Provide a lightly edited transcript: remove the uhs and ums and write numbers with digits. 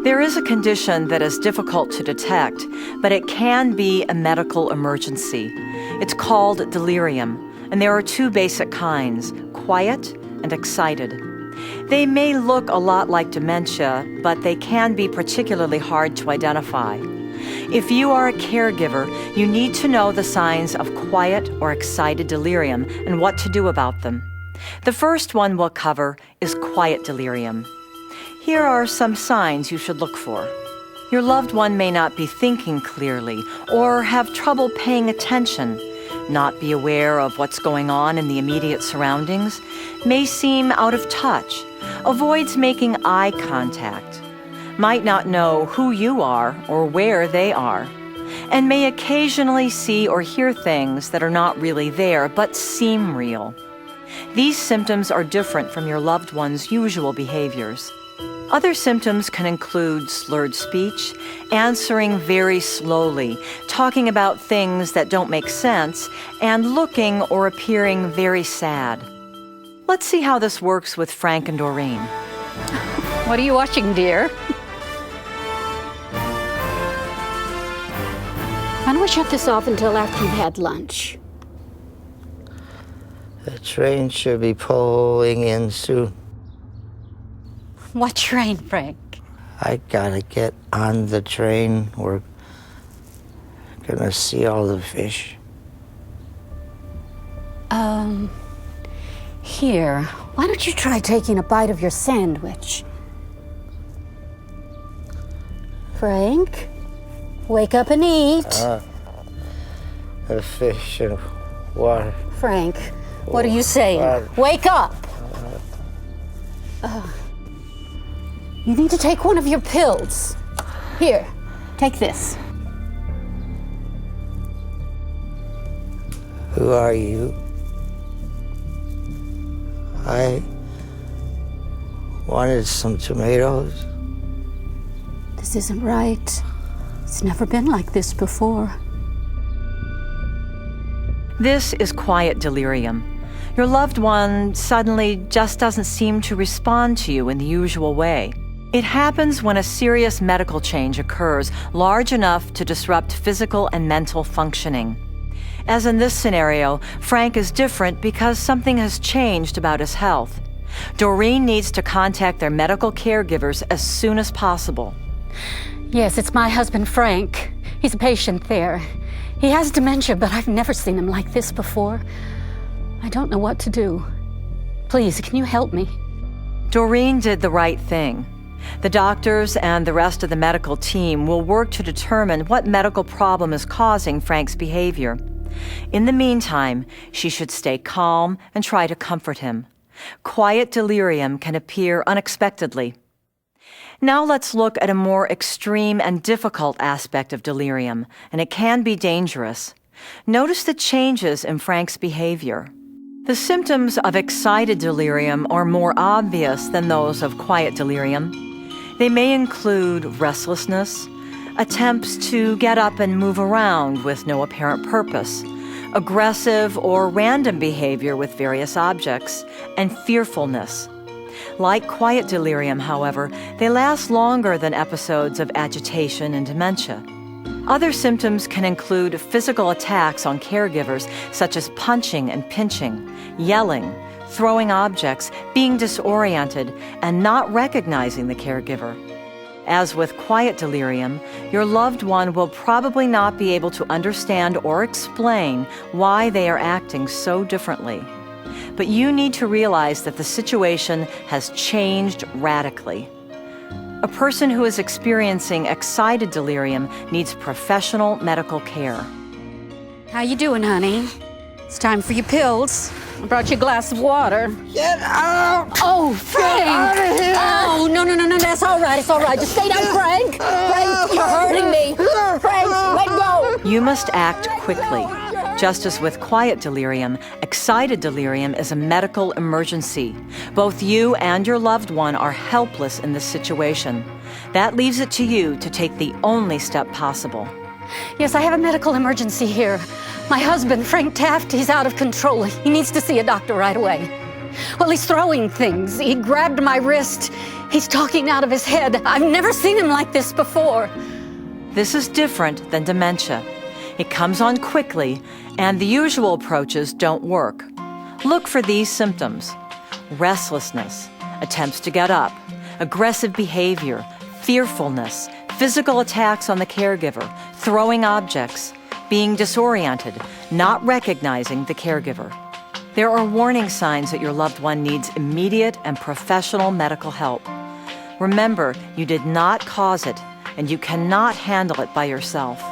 There is a condition that is difficult to detect, but it can be a medical emergency. It's called delirium, and there are two basic kinds, quiet and excited. They may look a lot like dementia, but they can be particularly hard to identify. If you are a caregiver, you need to know the signs of quiet or excited delirium and what to do about them. The first one we'll cover is quiet delirium. Here are some signs you should look for. Your loved one may not be thinking clearly or have trouble paying attention, not be aware of what's going on in the immediate surroundings, may seem out of touch, avoids making eye contact, might not know who you are or where they are, and may occasionally see or hear things that are not really there but seem real. These symptoms are different from your loved one's usual behaviors. Other symptoms can include slurred speech, answering very slowly, talking about things that don't make sense, and looking or appearing very sad. Let's see how this works with Frank and Doreen. What are you watching, dear? Why don't we shut this off until after you've had lunch? The train should be pulling in soon. What train, Frank? I gotta get on the train. We're gonna see all the fish. Here, why don't you try taking a bite of your sandwich? Frank, wake up and eat. The fish and water. Frank, what are you saying? Wake up! You need to take one of your pills. Here, take this. Who are you? I wanted some tomatoes. This isn't right. It's never been like this before. This is quiet delirium. Your loved one suddenly just doesn't seem to respond to you in the usual way. It happens when a serious medical change occurs large enough to disrupt physical and mental functioning. As in this scenario, Frank is different because something has changed about his health. Doreen needs to contact their medical caregivers as soon as possible. Yes, it's my husband, Frank. He's a patient there. He has dementia, but I've never seen him like this before. I don't know what to do. Please, can you help me? Doreen did the right thing. The doctors and the rest of the medical team will work to determine what medical problem is causing Frank's behavior. In the meantime, she should stay calm and try to comfort him. Quiet delirium can appear unexpectedly. Now let's look at a more extreme and difficult aspect of delirium, and it can be dangerous. Notice the changes in Frank's behavior. The symptoms of excited delirium are more obvious than those of quiet delirium. They may include restlessness, attempts to get up and move around with no apparent purpose, aggressive or random behavior with various objects, and fearfulness. Like quiet delirium, however, they last longer than episodes of agitation and dementia. Other symptoms can include physical attacks on caregivers, such as punching and pinching, yelling, throwing objects, being disoriented, and not recognizing the caregiver. As with quiet delirium, your loved one will probably not be able to understand or explain why they are acting so differently. But you need to realize that the situation has changed radically. A person who is experiencing excited delirium needs professional medical care. How you doing, honey? It's time for your pills. I brought you a glass of water. Get out! Oh, Frank! Get out of here! Oh, no, that's all right. It's all right. Just stay down, Frank. Frank, you're hurting me. Frank, let go. You must act quickly. Just as with quiet delirium, excited delirium is a medical emergency. Both you and your loved one are helpless in this situation. That leaves it to you to take the only step possible. Yes, I have a medical emergency here. My husband, Frank Taft, he's out of control. He needs to see a doctor right away. Well, he's throwing things. He grabbed my wrist. He's talking out of his head. I've never seen him like this before. This is different than dementia. It comes on quickly, and the usual approaches don't work. Look for these symptoms: restlessness, attempts to get up, aggressive behavior, fearfulness, physical attacks on the caregiver, throwing objects, being disoriented, not recognizing the caregiver. There are warning signs that your loved one needs immediate and professional medical help. Remember, you did not cause it, and you cannot handle it by yourself.